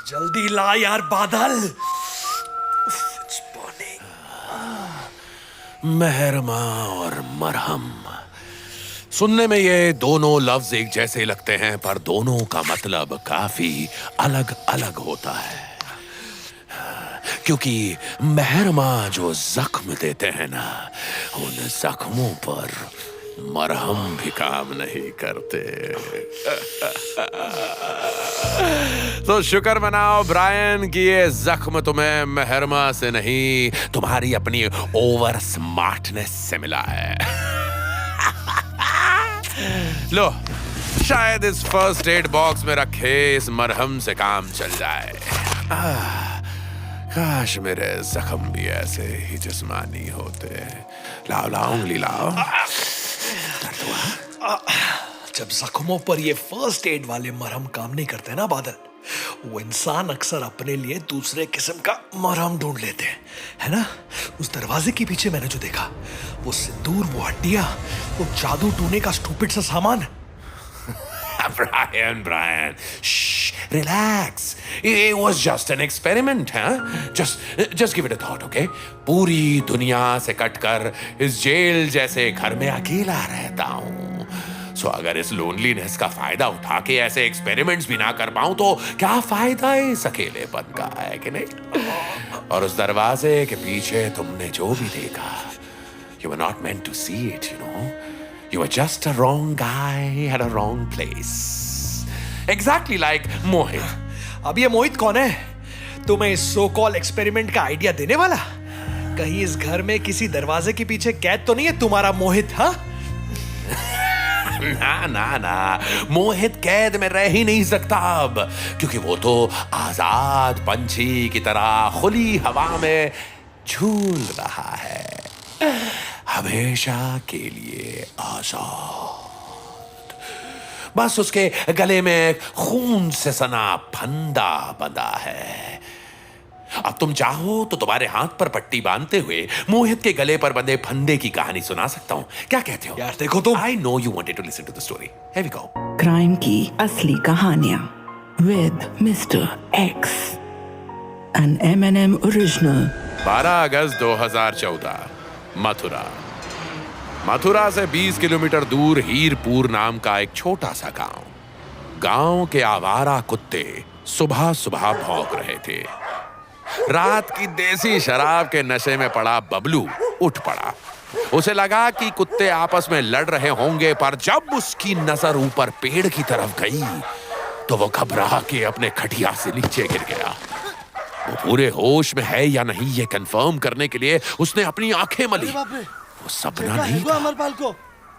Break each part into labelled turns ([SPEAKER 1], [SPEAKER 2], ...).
[SPEAKER 1] जल्दी ला यार बादल।
[SPEAKER 2] मेहरमा और मरहम, सुनने में ये दोनों लफ्ज एक जैसे लगते हैं, पर दोनों का मतलब काफी अलग अलग होता है। क्योंकि मेहरमा जो जख्म देते हैं ना, उन जख्मों पर मरहम भी काम नहीं करते। तो शुक्र मनाओ ब्रायन कि ये जख्म तुम्हें मेहरमा से नहीं, तुम्हारी अपनी ओवर स्मार्टनेस से मिला है। लो, शायद इस फर्स्ट एड बॉक्स में रखे इस मरहम से काम चल जाए। काश मेरे जख्म भी ऐसे ही जिस्मानी होते। लाओ लाओ उंगली लाओ।
[SPEAKER 1] जब जख्मों पर ये फर्स्ट एड वाले मरहम काम नहीं करते ना बादल, वो इंसान अक्सर अपने लिए दूसरे किस्म का मरहम ढूंढ लेते हैं, है ना? उस दरवाजे के पीछे मैंने जो देखा, वो सिंदूर, वो हड्डियां, वो जादू टूने का स्टूपिड सा सामान।
[SPEAKER 2] Brian, shh, relax. It was just an experiment, huh? Just give it a thought, okay? पूरी दुनिया से कटकर इस जेल जैसे घर में अकेला रहता हूँ। सो अगर इस लोनलीनेस का फायदा उठा के ऐसे एक्सपेरिमेंट्स भी ना कर पाऊं तो क्या फायदा इस अकेलेपन का, है कि नहीं? और उस दरवाजे के पीछे तुमने जो भी देखा, you were not meant to see it, you know? You were just a wrong guy at a wrong place. Exactly like मोहित।
[SPEAKER 1] अब ये मोहित कौन है? तुम्हें इस सो कॉल एक्सपेरिमेंट का आइडिया देने वाला? कहीं इस घर में किसी दरवाजे के पीछे कैद तो नहीं है तुम्हारा मोहित? हाँ
[SPEAKER 2] ना ना ना, मोहित कैद में रह ही नहीं सकता अब, क्योंकि वो तो आजाद पंछी की तरह खुली हवा में झूल रहा है, हमेशा के लिए आजाद। बस उसके गले में खून से सना फंदा बंधा है। अब तुम चाहो तो तुम्हारे हाथ पर पट्टी बांधते हुए मोहित के गले पर बंधे फंदे की कहानी सुना सकता हूं। क्या कहते हो?
[SPEAKER 1] यार देखो तुम।
[SPEAKER 2] I know you wanted to listen to the story. Here we go.
[SPEAKER 3] Crime की असली कहानियां with Mr. X, an M&M original।
[SPEAKER 2] 12 अगस्त 2014, मथुरा। मथुरा से 20 किलोमीटर दूर हीरपुर नाम का एक छोटा सा गांव। गांव के आवारा कुत्ते सुबह सुबह भौंक रहे थे। रात की देसी शराब के नशे में पड़ा बबलू उठ पड़ा। उसे लगा कि कुत्ते आपस में लड़ रहे होंगे, पर जब उसकी नजर ऊपर पेड़ की तरफ गई तो वो घबरा के अपने खटिया से नीचे गिर गया। वो पूरे होश में है या नहीं ये कंफर्म करने के लिए उसने अपनी आंखें मली। वो सपना नहीं था।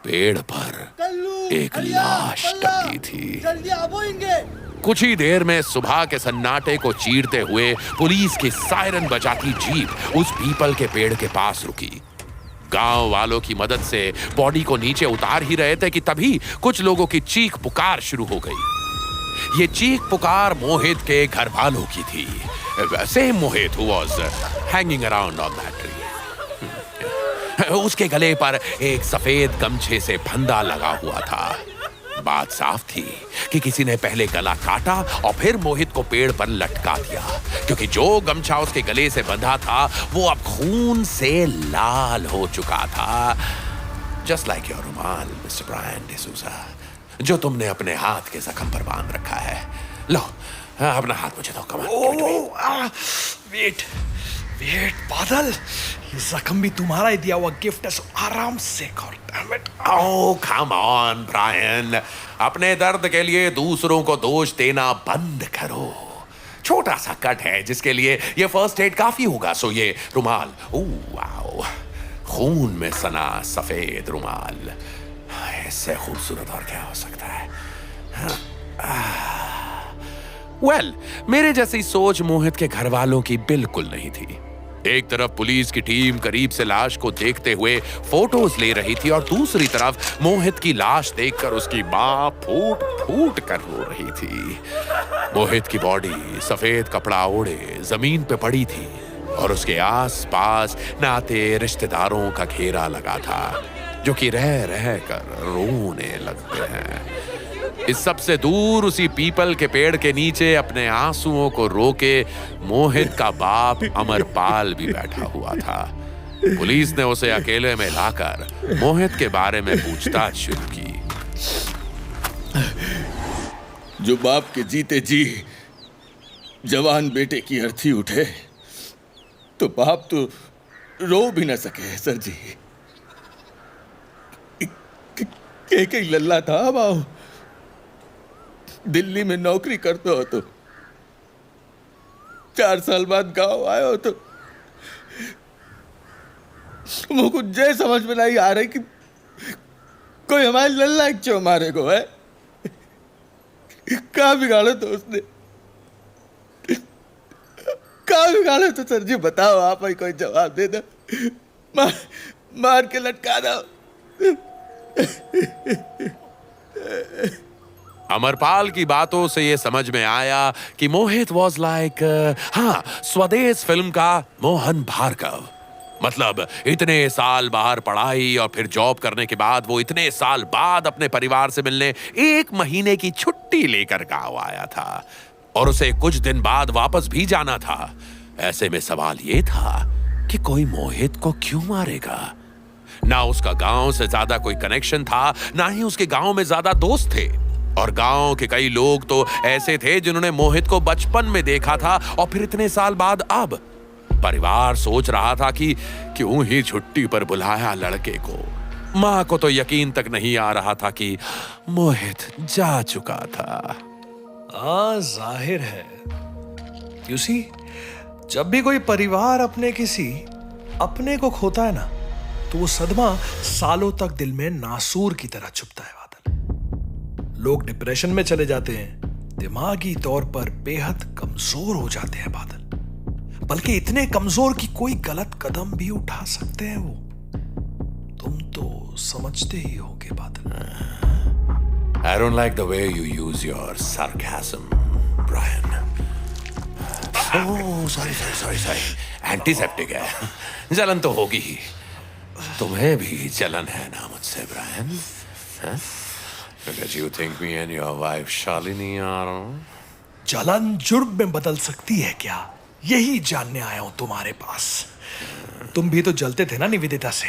[SPEAKER 2] पेड़ पर एक लाश टंगी थी। कुछ ही देर में सुबह के सन्नाटे को चीरते हुए पुलिस की सायरन बजाती जीप उस पीपल के पेड़ के पास रुकी। गांव वालों की मदद से बॉडी को नीचे उतार ही रहे थे कि तभी कुछ लोगों की चीख पुकार शुरू हो गई। ये चीख पुकार मोहित के घर वालों की थी। Same Mohit who was hanging around on that tree। उसके गले पर एक सफेद गमछे से फंदा लगा हुआ था। बात साफ थी कि किसी ने पहले गला काटा और फिर मोहित को पेड़ पर लटका दिया, क्योंकि जो गमछा उसके गले से बंधा था वो अब खून से लाल हो चुका था। जस्ट लाइक योर रुमाल मिस्टर ब्रायन डिसूजा, जो तुमने अपने हाथ के जख्म पर बांध रखा है। लो अपना हाथ मुझे दो। कमाल।
[SPEAKER 1] वेट वेट बादल, ये जख्म भी तुम्हारा ही दिया हुआ गिफ्ट है, सो आराम से कर। Damn it.
[SPEAKER 2] Oh come on Brian, अपने दर्द के लिए दूसरों को दोष देना बंद करो। छोटा सा कट है जिसके लिए ये फर्स्ट एड काफी होगा। सो ये रुमाल, ओह वाओ, खून में सना सफेद रुमाल, इससे खूबसूरत और क्या हो सकता है? वेल, मेरे जैसी सोच मोहित के घर वालों की बिल्कुल नहीं थी। एक तरफ पुलिस की टीम करीब से लाश को देखते हुए फोटोज ले रही थी और दूसरी तरफ मोहित की लाश देखकर उसकी मां फूट फूट कर रो रही थी। मोहित की बॉडी सफेद कपड़ा ओढ़े जमीन पे पड़ी थी और उसके आस-पास नाते रिश्तेदारों का घेरा लगा था, जो कि रह रह कर रोने लगते हैं। इस सबसे दूर उसी पीपल के पेड़ के नीचे अपने आंसुओं को रोके मोहित का बाप अमरपाल भी बैठा हुआ था। पुलिस ने उसे अकेले में लाकर मोहित के बारे में पूछताछ शुरू की।
[SPEAKER 4] जो बाप के जीते जी जवान बेटे की अर्थी उठे तो बाप तो रो भी न सके सर जी। के लल्ला था बाऊ, दिल्ली में नौकरी करते हो तो 4 साल बाद गांव आए हो तो मुझको जय समझ में नहीं आ रही कि कोई हमारे लल्ला क्यों मारे को है। कहाँ बिगाड़ो तो उसने, कहाँ बिगाड़ो तो सर जी बताओ, आप ही कोई जवाब दे दो, मार के लटका दो।
[SPEAKER 2] अमरपाल की बातों से यह समझ में आया कि मोहित वॉज लाइक स्वदेश फिल्म का मोहन भार्गव। मतलब इतने साल बाहर पढ़ाई और फिर जॉब करने के बाद वो इतने साल बाद अपने परिवार से मिलने 1 महीने की छुट्टी लेकर गांव आया था और उसे कुछ दिन बाद वापस भी जाना था। ऐसे में सवाल ये था कि कोई मोहित को क्यों मारेगा। ना उसका गांव से ज्यादा कोई कनेक्शन था, ना ही उसके गांव में ज्यादा दोस्त थे, और गांव के कई लोग तो ऐसे थे जिन्होंने मोहित को बचपन में देखा था और फिर इतने साल बाद अब। परिवार सोच रहा था कि क्यों ही छुट्टी पर बुलाया लड़के को। मां को तो यकीन तक नहीं आ रहा था कि मोहित जा चुका था।
[SPEAKER 1] जाहिर है। You see, जब भी कोई परिवार अपने किसी अपने को खोता है ना, तो वो सदमा सालों तक दिल में नासूर की तरह चुभता है बादल। लोग डिप्रेशन में चले जाते हैं, दिमागी तौर पर बेहद कमजोर हो जाते हैं बादल, बल्कि इतने कमजोर कि कोई गलत कदम भी उठा सकते हैं वो। तुम तो समझते ही होगे बादल।
[SPEAKER 2] I don't like the way you use your sarcasm, Brian. Oh, sorry. Antiseptic है, जलन तो होगी ही। तुम्हें भी जलन है ना मुझसे, Brian? Because you think me and your wife Shalini are...
[SPEAKER 1] जलन जुर्म में बदल सकती है क्या? यही जानने आया हूं तुम्हारे पास। तुम भी तो जलते थे ना निवेदिता से।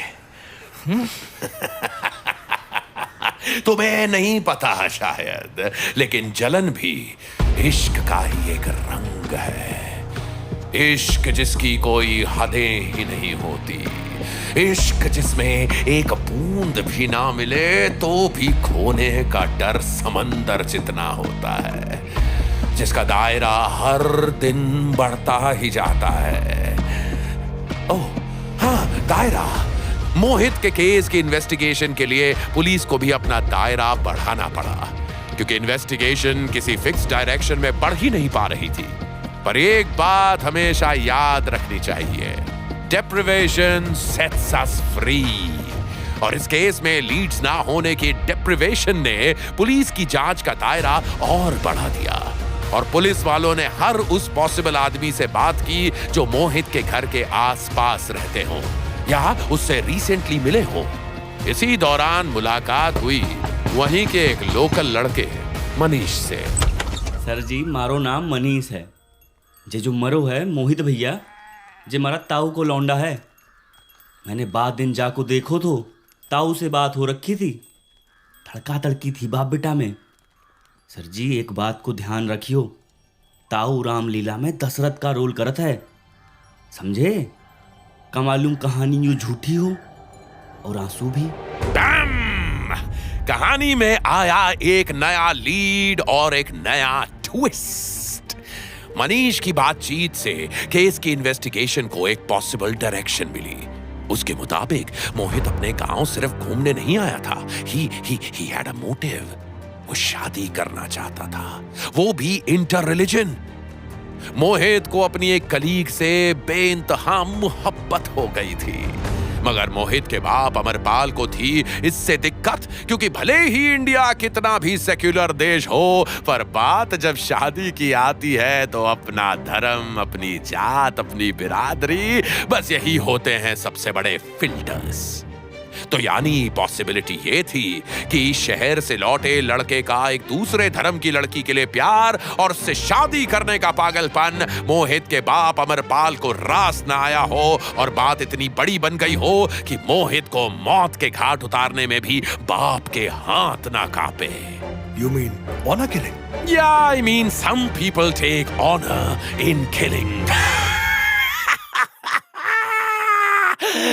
[SPEAKER 2] तुम्हें नहीं पता शायद, लेकिन जलन भी इश्क का ही एक रंग है। इश्क जिसकी कोई हदें ही नहीं होती, इश्क जिसमें एक बूंद भी ना मिले तो भी खोने का डर समंदर जितना होता है, जिसका दायरा हर दिन बढ़ता ही जाता है। ओह हाँ, दायरा। मोहित के केस की इन्वेस्टिगेशन के लिए पुलिस को भी अपना दायरा बढ़ाना पड़ा, क्योंकि इन्वेस्टिगेशन किसी फिक्स डायरेक्शन में बढ़ ही नहीं पा रही थी। पर एक बात हमेशा याद रखनी चाहिए, डेप्रिवेशन सेट्स अस फ्री। और इस केस में लीड्स ना होने की डेप्रिवेशन ने पुलिस की जांच का दायरा और बढ़ा दिया, और पुलिस वालों ने हर उस पॉसिबल आदमी से बात की जो मोहित के घर के आसपास रहते हों या उससे रिसेंटली मिले हों। इसी दौरान मुलाकात हुई वहीं के एक लोकल लड़के मनीष से।
[SPEAKER 5] सर जी, मारो नाम मनीष है। जे जो मरो है मोहित भैया, जे मारा ताऊ को लौंडा है। मैंने बाद दिन जाको देखो तो ताऊ से बात हो रखी थी, धड़का तड़की थी बाप बेटा में। सर जी एक बात को ध्यान रखियो, ताऊ रामलीला में दशरथ का रोल करत है, समझे? कमालूम कहानी यूं झूठी हो और आंसू भी।
[SPEAKER 2] कहानी में आया एक नया लीड और एक नया ट्विस्ट। मनीष की बातचीत से केस की इन्वेस्टिगेशन को एक पॉसिबल डायरेक्शन मिली। उसके मुताबिक मोहित अपने गांव सिर्फ घूमने नहीं आया था, he had a motive। वो शादी करना चाहता था, वो भी इंटर रिलीजन। मोहित को अपनी एक कलीग से बेइंतहा मोहब्बत हो गई थी, मगर मोहित के बाप अमरपाल को थी इससे दिक्कत, क्योंकि भले ही इंडिया कितना भी सेक्युलर देश हो, पर बात जब शादी की आती है तो अपना धर्म, अपनी जात, अपनी बिरादरी, बस यही होते हैं सबसे बड़े फिल्टर्स। तो यानी पॉसिबिलिटी ये थी कि शहर से लौटे लड़के का एक दूसरे धर्म की लड़की के लिए प्यार और उससे शादी करने का पागलपन मोहित के बाप अमरपाल को रास न आया हो और बात इतनी बड़ी बन गई हो कि मोहित को मौत के घाट उतारने में भी बाप के हाथ ना कांपे।
[SPEAKER 1] You mean honor killing?
[SPEAKER 2] Yeah, I mean some people take honor in killing.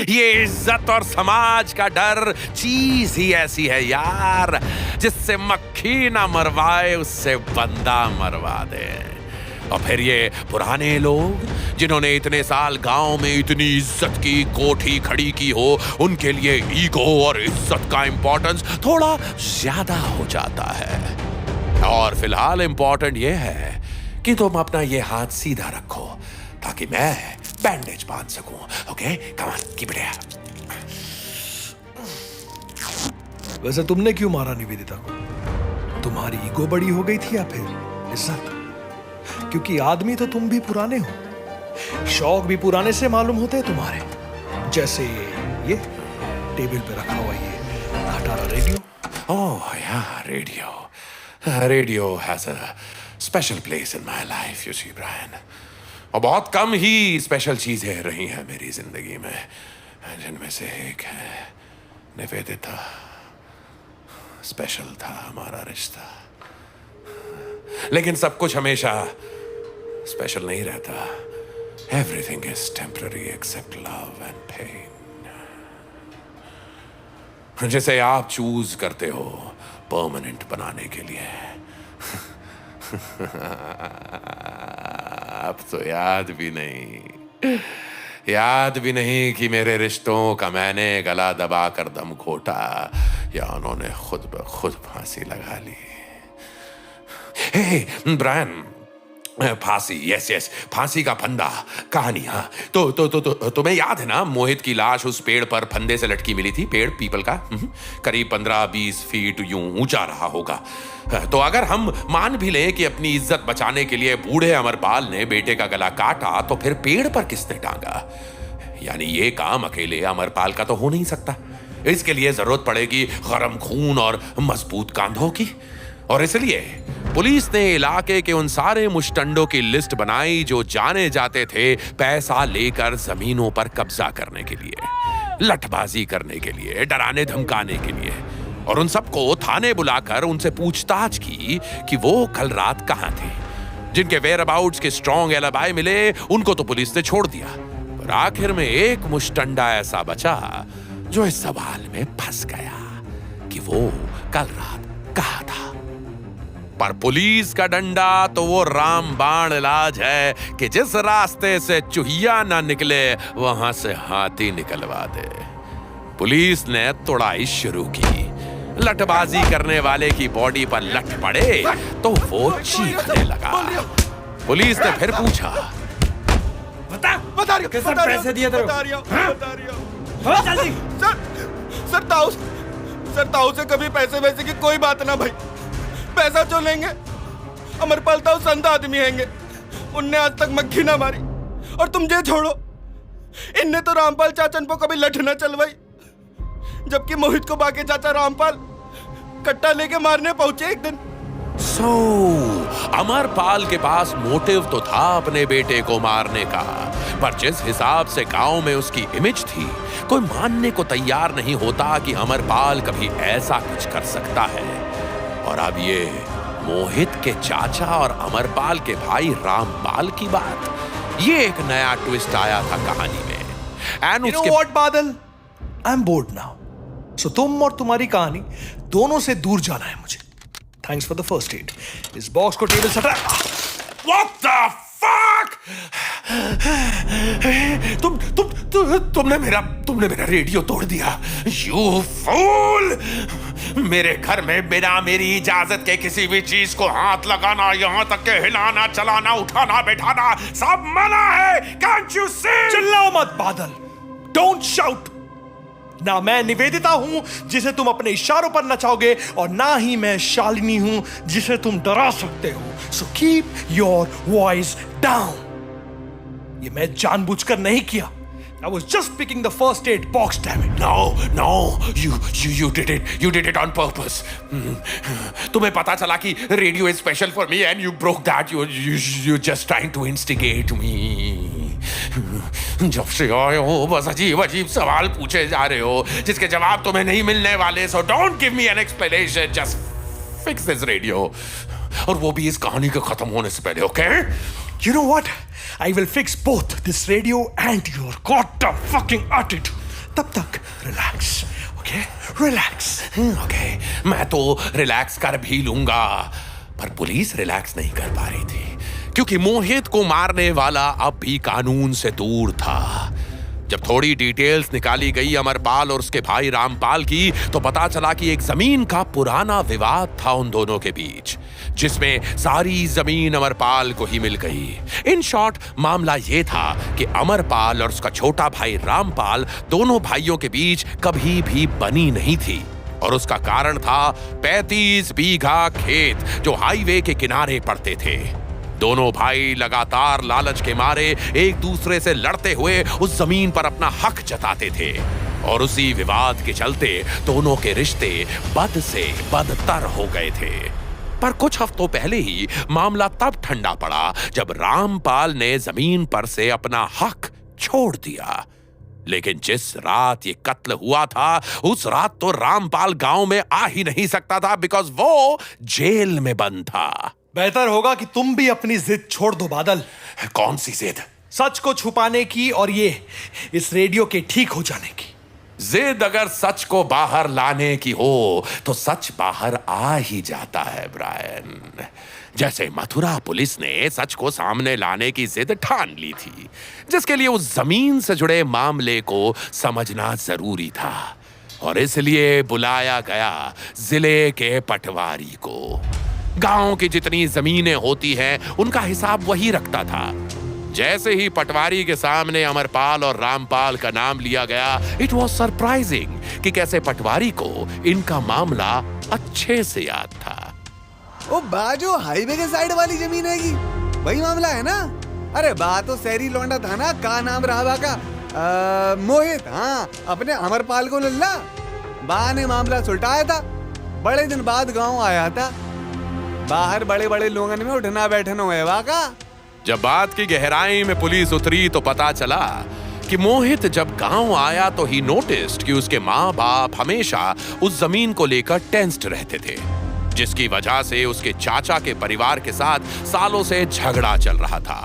[SPEAKER 2] ये इज्जत और समाज का डर चीज ही ऐसी है यार, जिससे मक्खी ना मरवाए उससे बंदा मरवा दे। और फिर ये पुराने लोग जिन्होंने इतने साल गांव में इतनी इज्जत की कोठी खड़ी की हो, उनके लिए ईगो और इज्जत का इंपॉर्टेंस थोड़ा ज्यादा हो जाता है। और फिलहाल इंपॉर्टेंट ये है कि तुम अपना ये हाथ सीधा रखो ताकि मैं बैंडेज बांध सकूं। Okay, come on, keep it here.
[SPEAKER 1] वैसे तुमने क्यों मारा निवेदिता को? तुम्हारी ईगो बड़ी हो गई थी या फिर इज्जत? क्योंकि आदमी तो तुम भी पुराने हो, शौक भी पुराने से मालूम होते हैं तुम्हारे, जैसे ये टेबल पे रखा हुआ ये खटारा रेडियो।
[SPEAKER 2] ओह यार, radio has a special place in my life, you see Brian. और बहुत कम ही स्पेशल चीजें रही हैं मेरी जिंदगी में, जिनमें से एक है निवेदिता। स्पेशल था हमारा रिश्ता, लेकिन सब कुछ हमेशा स्पेशल नहीं रहता। Everything is temporary except love and pain, जिसे आप चूज करते हो परमानेंट बनाने के लिए। अब तो याद भी नहीं कि मेरे रिश्तों का मैंने गला दबा कर दम घोटा या उन्होंने खुद ब खुद फांसी लगा ली। हे ब्रायन, फांसी, यस, फांसी का फंदा कहानी। हाँ, तो तुम्हें याद है ना, मोहित की लाश उस पेड़ पर फंदे से लटकी मिली थी, पेड़ पीपल का, करीब 15-20 फीट यूं ऊंचा रहा होगा। तो अगर हम मान भी लें कि अपनी इज्जत बचाने के लिए बूढ़े अमरपाल ने बेटे का गला काटा, तो फिर पेड़ पर किसने टांगा? यानी ये काम अकेले अमरपाल का तो हो नहीं सकता। इसके लिए जरूरत पड़ेगी गरम खून और मजबूत कांधों की। और इसलिए पुलिस ने इलाके के उन सारे मुश्तंडों की लिस्ट बनाई जो जाने जाते थे पैसा लेकर जमीनों पर कब्जा करने के लिए, लठबाजी करने के लिए, डराने धमकाने के लिए। और उन सबको थाने बुलाकर उनसे पूछताछ की कि वो कल रात कहां थे। जिनके वेयर अबाउट्स के स्ट्रॉन्ग एलिबाई मिले, उनको तो पुलिस ने छोड़ दिया, पर आखिर में एक मुश्तंडा ऐसा बचा जो इस सवाल में फंस गया कि वो कल रात कहां था। पर पुलिस का डंडा तो वो रामबाण इलाज है कि जिस रास्ते से चूहिया ना निकले वहां से हाथी निकलवा दे। पुलिस ने तोड़ाई शुरू की। लठबाजी करने वाले की बॉडी पर लठ पड़े तो वो चीखने लगा। पुलिस ने फिर पूछा,
[SPEAKER 6] बता रही हो, पैसे दिए बता रही हो जल्दी। सर ताऊ से कभी पैसे वैसे की कोई बात ना भाई, पैसा जो लेंगे। अमरपाल ताऊ संत आदमी हैंगे, उनने आज तक मक्खी ना मारी। और तुम ये छोड़ो, इनने तो रामपाल चाचन को कभी लठ ना चलवाई, जबकि मोहित को बाकी चाचा रामपाल कट्टा लेके मारने पहुंचे एक दिन।
[SPEAKER 2] अमरपाल के पास मोटिव तो था अपने बेटे को मारने का, पर जिस हिसाब से गांव में उसकी इमेज थी, कोई मानने को तैयार नहीं होता कि अमरपाल कभी ऐसा कुछ कर सकता है। और अब ये मोहित के चाचा और अमरपाल के भाई रामपाल की बात, ये एक नया ट्विस्ट आया था कहानी में। एंड
[SPEAKER 1] You know what, बादल? I'm bored now. So तुम और तुम्हारी कहानी दोनों से दूर जाना है मुझे। Thanks for the first aid. इस बॉक्स को टेबल से हटा।
[SPEAKER 2] What the fuck? तुमने मेरा रेडियो तोड़ दिया। You fool! मेरे घर में बिना मेरी इजाजत के किसी भी चीज को हाथ लगाना, यहाँ तक के हिलाना, चलाना, उठाना, बैठाना सब मना है। Can't you see?
[SPEAKER 1] चिल्लाओ मत बादल। Don't shout. ना मैं निवेदिता हूं जिसे तुम अपने इशारों पर नचाओगे, और ना ही मैं शालिनी हूं जिसे तुम डरा सकते हो। So keep your voice down. ये मैं जानबूझकर नहीं किया। I was just picking the first aid box, damn it.
[SPEAKER 2] No, you did it on purpose. तुम्हें पता चला कि radio is special for me and you broke that. You just trying to instigate me. जब से आए हो बस अजीब सवाल पूछे जा रहे हो जिसके जवाब तुम्हें नहीं मिलने वाले. So don't give me an explanation. Just fix this radio. और वो भी इस कहानी के खत्म होने से पहले, okay?
[SPEAKER 1] You know what? I will fix both this radio and your goddamn fucking attitude. तब तक relax, okay? Relax.
[SPEAKER 2] Okay, मैं तो रिलैक्स कर भी लूंगा, पर पुलिस रिलैक्स नहीं कर पा रही थी क्योंकि मोहित को मारने वाला अब भी कानून से दूर था. जब थोड़ी डिटेल्स निकाली गई अमरपाल और उसके भाई रामपाल की, तो पता चला कि एक जमीन का पुराना विवाद था उन दोनों के बीच, जिसमें सारी जमीन अमरपाल को ही मिल गई. इन शॉर्ट मामला यह था कि अमरपाल और उसका छोटा भाई रामपाल दोनों भाइयों के बीच कभी भी बनी नहीं थी. और उसका कारण था 35 बीघा खेत जो हाईवे के किनारे पड़ते थे. दोनों भाई लगातार लालच के मारे एक दूसरे से लड़ते हुए उस जमीन पर अपना हक जताते थे और उसी विवाद के चलते दोनों के रिश्ते बद से बदतर हो गए थे. पर कुछ हफ्तों पहले ही मामला तब ठंडा पड़ा जब रामपाल ने जमीन पर से अपना हक छोड़ दिया. लेकिन जिस रात ये कत्ल हुआ था उस रात तो रामपाल गांव में आ ही नहीं सकता था बिकॉज वो जेल में बंद था.
[SPEAKER 1] बेहतर होगा कि तुम भी अपनी जिद छोड़ दो बादल.
[SPEAKER 2] कौन सी जिद?
[SPEAKER 1] सच को छुपाने की और ये इस रेडियो के ठीक हो जाने की.
[SPEAKER 2] जिद अगर सच को बाहर लाने की हो तो सच बाहर आ ही जाता है ब्रायन. जैसे मथुरा पुलिस ने सच को सामने लाने की जिद ठान ली थी, जिसके लिए उस जमीन से जुड़े मामले को समझना जरूरी था और इसलिए बुलाया गया जिले के पटवारी को. गांव की जितनी जमीनें होती हैं उनका हिसाब वही रखता था. जैसे ही पटवारी के सामने अमरपाल और रामपाल का नाम लिया गया, इट वॉज सरप्राइजिंग कि कैसे पटवारी को इनका मामला अच्छे से याद था.
[SPEAKER 7] ओ बा जो हाईवे के साइड वाली जमीन है की वही मामला है ना? अरे बा तो शहरी लौंडा था ना, का नाम रहा बा का? मोहित. हाँ, अपने अमरपाल को लल्ला. बा ने मामला सुलटाया था. बड़े दिन बाद गांव आया था. बाहर बड़े बड़े लोगन में उठना बैठना हुआ का.
[SPEAKER 2] जब बात की गहराई में पुलिस उतरी तो पता चला कि मोहित जब गांव आया तो ही नोटिस्ड कि उसके माँ बाप हमेशा उस जमीन को लेकर टेंस्ड रहते थे, जिसकी वजह से उसके चाचा के परिवार के साथ सालों से झगड़ा चल रहा था.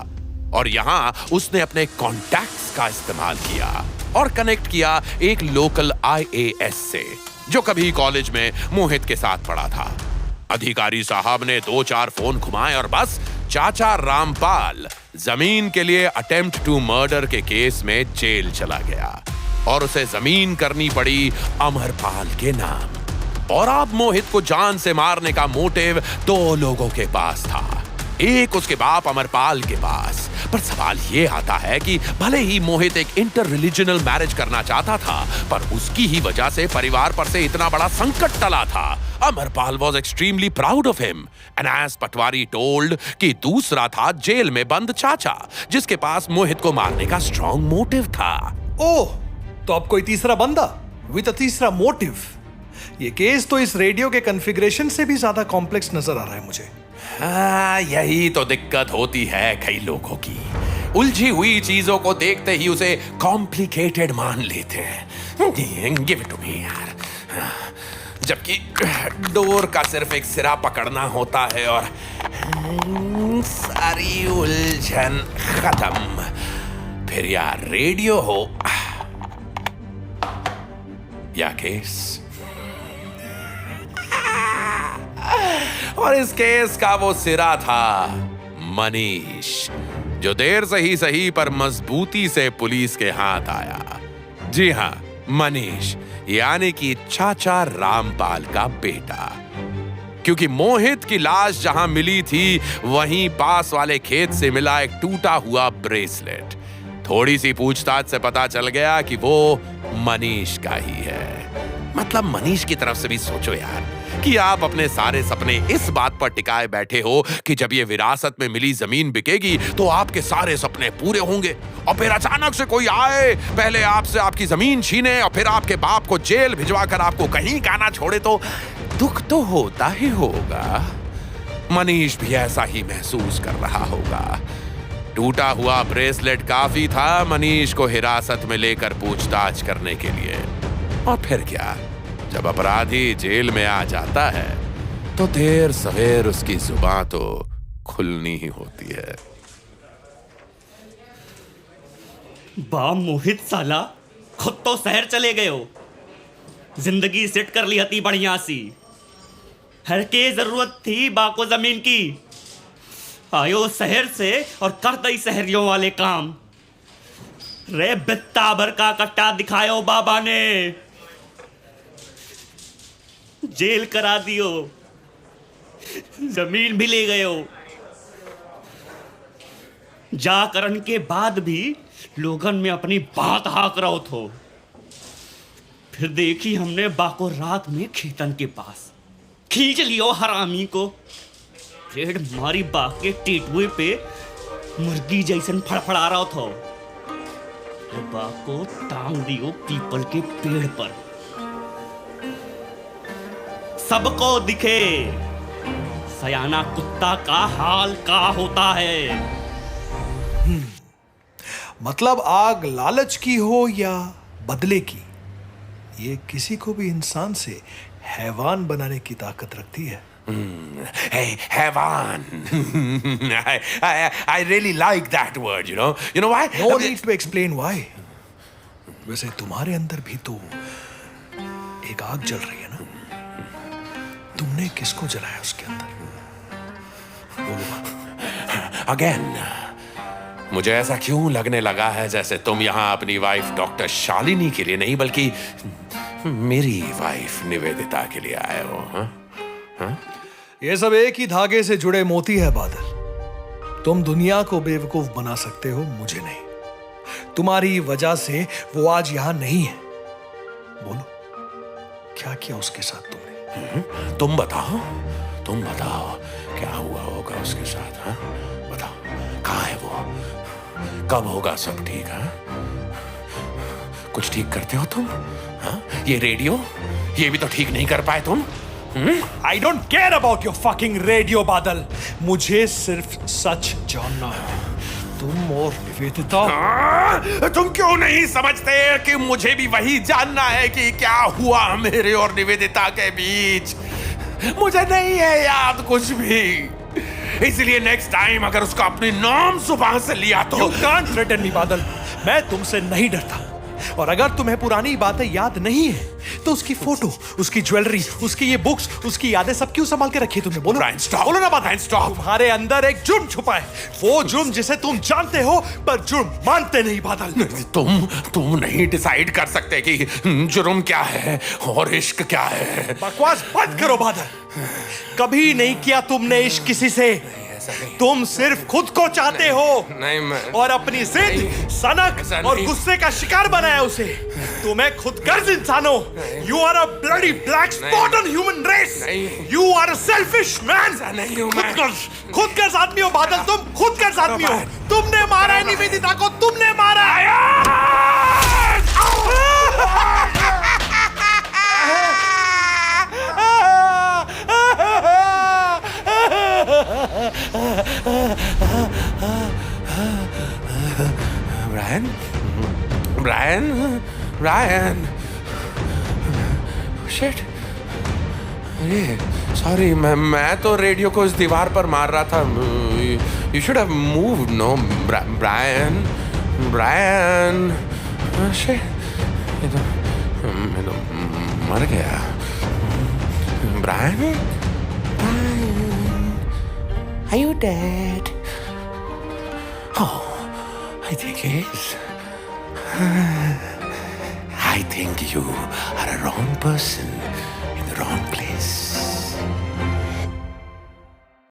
[SPEAKER 2] और यहाँ उसने अपने कॉन्टैक्ट्स का इस्तेमाल किया और कनेक्ट किया एक लोकल IAS से जो कभी कॉलेज में मोहित के साथ पढ़ा था. अधिकारी साहब ने 2-4 फोन घुमाए और बस चाचा रामपाल जमीन के लिए अटेम्प्ट टू मर्डर के केस में जेल चला गया और उसे जमीन करनी पड़ी अमरपाल के नाम. और अब मोहित को जान से मारने का मोटिव 2 लोगों के पास था. एक उसके बाप अमरपाल के पास. पर सवाल ये आता है कि भले ही मोहित एक इंटर रिलीजनल मैरिज करना चाहता था, पर उसकी ही वजह से परिवार पर से इतना बड़ा संकट टला था. Amarpal was extremely proud of him and as Patwari told कि दूसरा था जेल में बंद चाचा जिसके पास मोहित को मारने का स्ट्रॉन्ग मोटिव था.
[SPEAKER 1] ओह, तो अब कोई तीसरा बंदा विद अ तीसरा मोटिव. ये केस तो इस रेडियो के कॉन्फ़िगरेशन से भी ज्यादा कॉम्प्लेक्स नजर आ रहा है मुझे.
[SPEAKER 2] हाँ, यही तो दिक्कत होती है कई लोगों की. उलझी हुई चीजों को देखते ही उसे कॉम्प्लिकेटेड मान लेते हैं. गिव इट टू मी यार. जबकि डोर का सिर्फ एक सिरा पकड़ना होता है और सारी उलझन खत्म. फिर यार रेडियो हो या केस. और इस केस का वो सिरा था मनीष, जो देर से ही सही पर मजबूती से पुलिस के हाथ आया. जी हां, मनीष यानी कि चाचा रामपाल का बेटा. क्योंकि मोहित की लाश जहां मिली थी वहीं पास वाले खेत से मिला एक टूटा हुआ ब्रेसलेट. थोड़ी सी पूछताछ से पता चल गया कि वो मनीष का ही है. मतलब मनीष की तरफ से भी सोचो यार, कि आप अपने सारे सपने इस बात पर टिकाए बैठे हो कि जब ये विरासत में मिली जमीन बिकेगी तो आपके सारे सपने पूरे होंगे, और फिर अचानक से कोई आए, पहले आपसे आपकी जमीन छीने और फिर आपके बाप को जेल भिजवा कर आपको कहीं का ना छोड़े, तो दुख तो होता ही होगा। मनीष भी ऐसा ही महसूस कर रहा होगा। टूटा हुआ ब्रेसलेट काफी था मनीष को हिरासत में लेकर पूछताछ करने के लिए। और फिर क्या, जब अपराधी जेल में आ जाता है तो देर सवेर उसकी जुबान तो खुलनी ही होती है।
[SPEAKER 5] बा मोहित साला, खुद तो शहर चले गए हो, जिंदगी सेट कर ली हती बढ़िया सी। हर के जरूरत थी बा को जमीन की, आयो शहर से और कर दई शहरियों वाले काम। रे बित्ता भर का कट्टा दिखायो बाबा ने, जेल करा दियो, जमीन भी ले गयो। जाकरण के बाद भी लोगन में अपनी बात हाक रहो थो। फिर देखी हमने बाको रात में खेतन के पास खींच लियो हरामी को, रेड मारी बाग के टेटुए पे मुर्गी जैसन फड़फड़ा रहा था। बाग को टांग दियो पीपल के पेड़ पर, सबको दिखे सयाना कुत्ता का हाल का होता है।
[SPEAKER 1] मतलब आग लालच की हो या बदले की, ये किसी को भी इंसान से हैवान बनाने की ताकत रखती है।
[SPEAKER 2] हैवान। I really like that word, you know. You know why?
[SPEAKER 1] No need to explain why. वैसे तुम्हारे अंदर भी तो एक आग जल रही है ना? तुमने किसको जलाया उसके अंदर? बोलो।
[SPEAKER 2] Again, मुझे ऐसा क्यों लगने लगा है जैसे तुम यहाँ अपनी वाइफ डॉक्टर शालिनी के लिए नहीं बल्कि मेरी वाइफ निवेदिता के लिए आए हो। हाँ?
[SPEAKER 1] ये सब एक ही धागे से जुड़े मोती है बादल। तुम दुनिया को बेवकूफ बना सकते हो, मुझे नहीं। तुम्हारी वजह से वो आज यहां नहीं है। बोलो, क्या किया उसके साथ तुमने?
[SPEAKER 2] तुम बताओ क्या हुआ होगा उसके साथ? हाँ, बताओ, कहाँ है वो? कब होगा सब ठीक? हाँ, कुछ ठीक करते हो तुम? हाँ, ये रेडियो, ये भी तो ठीक नहीं कर पाए तुम।
[SPEAKER 1] I don't care about your fucking radio, बादल। मुझे सिर्फ सच जानना है। तुम और निवेदिता।
[SPEAKER 2] तुम क्यों नहीं समझते कि मुझे भी वही जानना है कि क्या हुआ मेरे और निवेदिता के बीच? मुझे नहीं है याद कुछ भी, इसलिए नेक्स्ट टाइम अगर उसका अपने नाम जुबान से लिया तो।
[SPEAKER 1] You can't threaten me, बादल। मैं तुमसे नहीं डरता, और अगर तुम्हें पुरानी बातें याद नहीं है तो उसकी फोटो, उसकी ज्वेलरी, उसकी ये बुक्स, उसकी यादें सब क्यों संभाल के रखी है तुमने? बोलो।
[SPEAKER 2] Brian, stop.
[SPEAKER 1] बोलो ना बादल। तुम्हारे अंदर एक जुर्म छुपा है, वो जुर्म जिसे तुम जानते हो पर जुर्म मानते नहीं बादल।
[SPEAKER 2] तुम नहीं डिसाइड कर सकते कि जुर्म क्या है और इश्क क्या है।
[SPEAKER 1] बकवास बंद करो बादल। कभी नहीं किया तुमने इश्क किसी से। तुम सिर्फ खुद को चाहते हो और अपनी जिद, सनक और गुस्से का शिकार बनाया उसे। तुम्हें खुदगर्ज इंसान हो। You are a bloody black spot on human race. You are a selfish man. खुदगर्ज आदमी हो बादल, तुम खुदगर्ज आदमी हो। तुमने मारा है निवेदिता को, तुमने मारा है।
[SPEAKER 2] Brian, shit, अरे सॉरी, मैं तो रेडियो को इस दीवार पर मार रहा था। You should have moved, no, Brian, shit, ये तो मर गया। Brian, are you dead? Oh, I think he is. I think you are a wrong person in the wrong place.